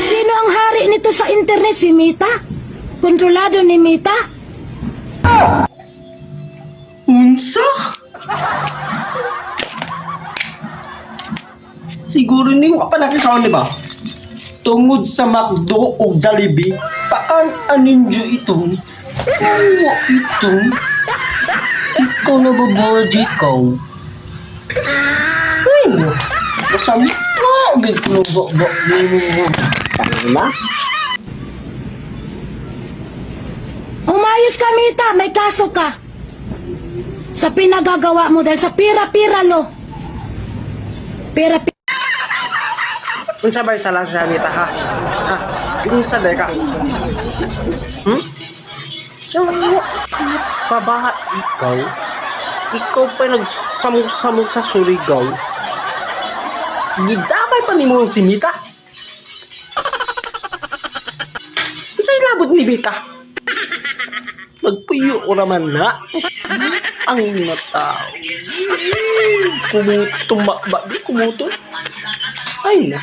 Sino ang hari nito sa internet? Si Mita? Kontrolado ni Mita? Unsa? Siguro ni wa pa nakikaon di ba? Tungod sa McDo o Jollibee, paan-anin nyo itong? Ano itong? Ikaw na ba board ikaw? Ay, masama. Gito ba? Ano? Umayos ka, Mita. May kaso ka. Sa pinagagawa mo dahil sa pira-pira lo. Pira-pira. Unsa ba sa lang siya nita ha? Ha? Unsa ba ka? So, pabaha ikaw? Ikaw pa nagsamog-samog sa Surigao? Gidamay pa ni mo si Mita? Unsay labot ni Mita? Magpuyo ko naman na. Ang mata. Kumutumba ba? Di kumuto? Ay na.